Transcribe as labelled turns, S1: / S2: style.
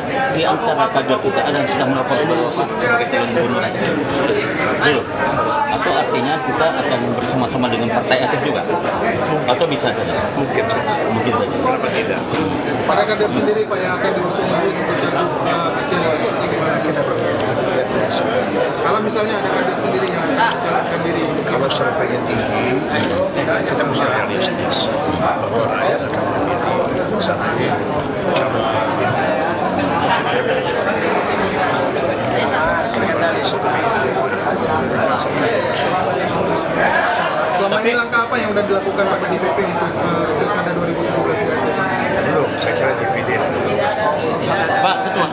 S1: di antara kader kita ada yang sudah melaporkan bahwa Pak sebagai calon gubernur Aceh? Belum. Atau artinya kita akan bersama-sama dengan partai Aceh juga? Atau bisa saja?
S2: Mungkin saja.
S1: Mungkin saja.
S2: Kenapa tidak?
S3: Pada kader sendiri Pak yang akan diusung nanti untuk cagup Aceh nanti gimana kita Pak? Kalau misalnya ada kader sendiri yang mencalonkan diri,
S2: Kalau surveinya tinggi, kita mesti realistis bahwa rakyat akan memilih satu calon pemimpin.
S3: selama ini langkah apa yang sudah dilakukan Pak DPP untuk